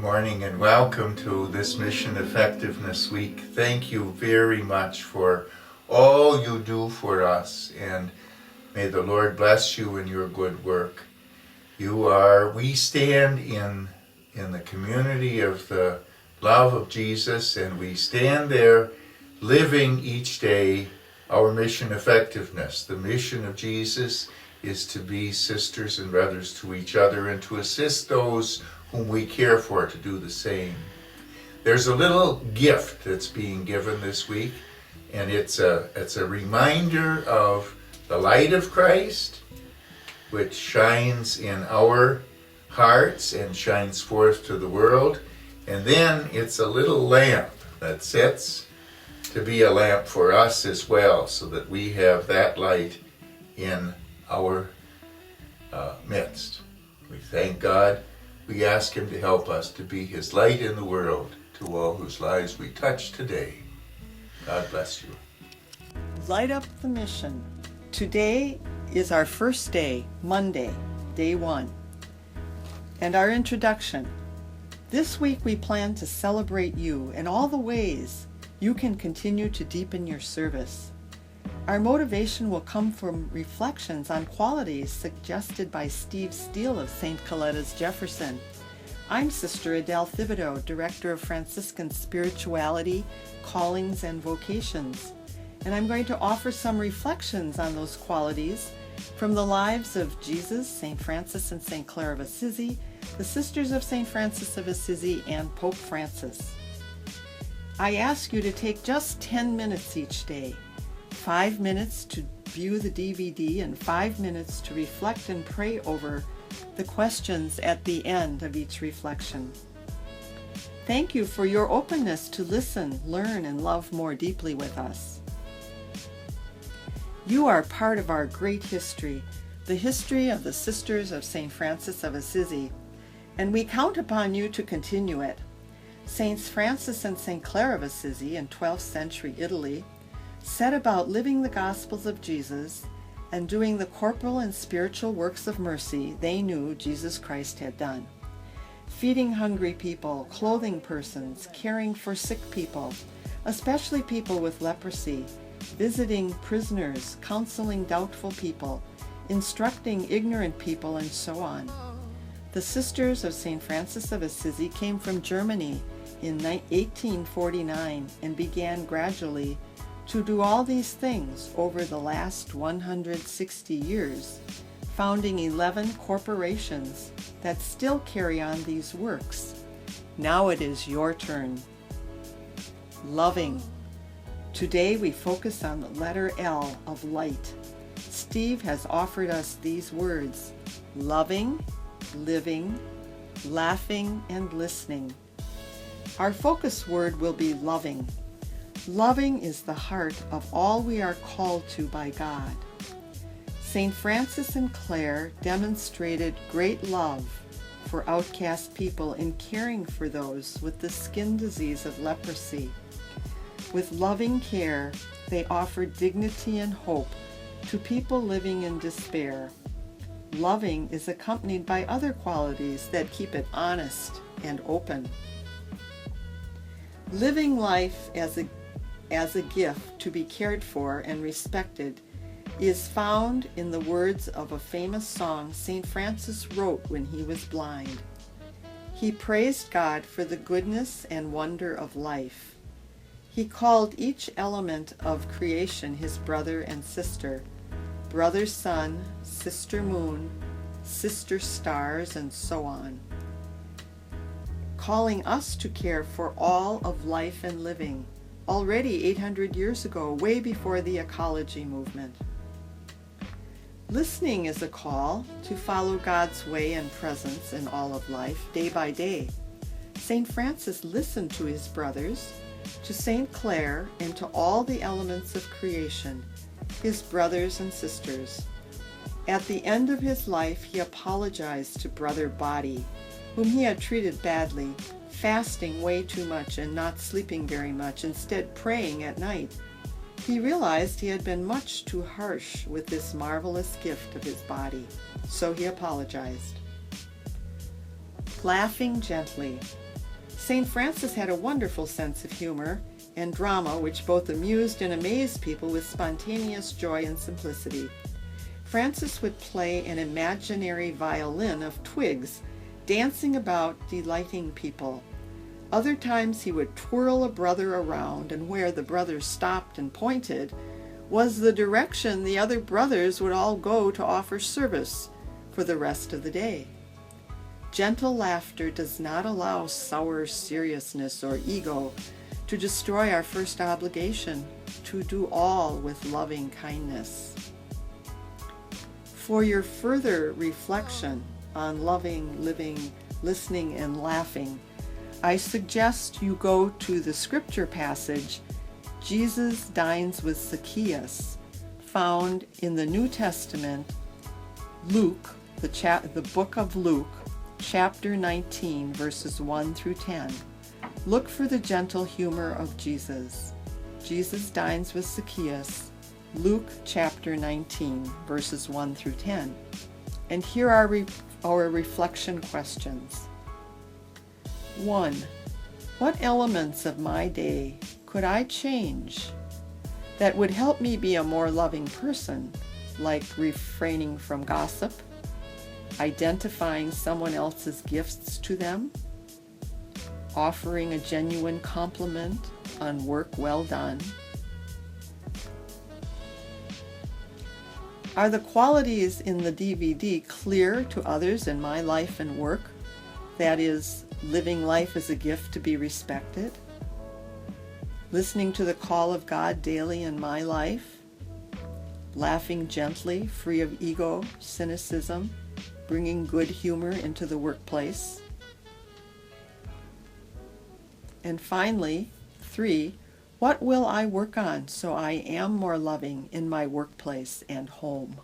Good morning and welcome to this Mission Effectiveness Week. Thank you very much for all you do for us, and may the Lord bless you in your good work. We stand in the community of the love of Jesus, and we stand there living each day our mission effectiveness. The mission of Jesus is to be sisters and brothers to each other and to assist those whom we care for to do the same. There's a little gift that's being given this week, and it's a reminder of the light of Christ, which shines in our hearts and shines forth to the world. And then it's a little lamp that sits to be a lamp for us as well, so that we have that light in our midst. We thank God. We ask Him to help us to be His light in the world to all whose lives we touch today. God bless you. Light up the mission. Today is our first day, Monday, day 1. And our introduction. This week we plan to celebrate you in all the ways you can continue to deepen your service. Our motivation will come from reflections on qualities suggested by Steve Steele of St. Coletta's Jefferson. I'm Sister Adele Thibodeau, Director of Franciscan Spirituality, Callings, and Vocations, and I'm going to offer some reflections on those qualities from the lives of Jesus, St. Francis and St. Clare of Assisi, the Sisters of St. Francis of Assisi, and Pope Francis. I ask you to take just 10 minutes each day, 5 minutes to view the DVD and 5 minutes to reflect and pray over the questions at the end of each reflection. Thank you for your openness to listen, learn, and love more deeply with us. You are part of our great history, the history of the Sisters of St. Francis of Assisi, and we count upon you to continue it. Saints Francis and St. Clare of Assisi in 12th century Italy set about living the Gospels of Jesus and doing the corporal and spiritual works of mercy they knew Jesus Christ had done. Feeding hungry people, clothing persons, caring for sick people, especially people with leprosy, visiting prisoners, counseling doubtful people, instructing ignorant people, and so on. The Sisters of St. Francis of Assisi came from Germany in 1849 and began gradually to do all these things over the last 160 years, founding 11 corporations that still carry on these works. Now it is your turn. Loving. Today we focus on the letter L of light. Steve has offered us these words: loving, living, laughing, and listening. Our focus word will be loving. Loving is the heart of all we are called to by God. St. Francis and Clare demonstrated great love for outcast people in caring for those with the skin disease of leprosy. With loving care, they offered dignity and hope to people living in despair. Loving is accompanied by other qualities that keep it honest and open. Living life as a gift to be cared for and respected is found in the words of a famous song St. Francis wrote when he was blind. He praised God for the goodness and wonder of life. He called each element of creation his brother and sister, brother sun, sister moon, sister stars, and so on, calling us to care for all of life and living, already 800 years ago, way before the ecology movement. Listening is a call to follow God's way and presence in all of life, day by day. St. Francis listened to his brothers, to St. Clare, and to all the elements of creation, his brothers and sisters. At the end of his life, he apologized to Brother Body, whom he had treated badly, fasting way too much and not sleeping very much, instead praying at night. He realized he had been much too harsh with this marvelous gift of his body, so he apologized. Laughing gently. St. Francis had a wonderful sense of humor and drama which both amused and amazed people with spontaneous joy and simplicity. Francis would play an imaginary violin of twigs, dancing about, delighting people. Other times he would twirl a brother around, and where the brother stopped and pointed was the direction the other brothers would all go to offer service for the rest of the day. Gentle laughter does not allow sour seriousness or ego to destroy our first obligation, to do all with loving kindness. For your further reflection on loving, living, listening, and laughing, I suggest you go to the scripture passage, Jesus Dines with Zacchaeus, found in the New Testament, Luke, the book of Luke, chapter 19, verses 1 through 10. Look for the gentle humor of Jesus. Jesus Dines with Zacchaeus, Luke chapter 19, verses 1 through 10. And here are our reflection questions. 1. What elements of my day could I change that would help me be a more loving person, like refraining from gossip, identifying someone else's gifts to them, offering a genuine compliment on work well done? Are the qualities in the DVD clear to others in my life and work? That is, living life as a gift to be respected, listening to the call of God daily in my life, laughing gently, free of ego, cynicism, bringing good humor into the workplace. And finally, 3, what will I work on so I am more loving in my workplace and home?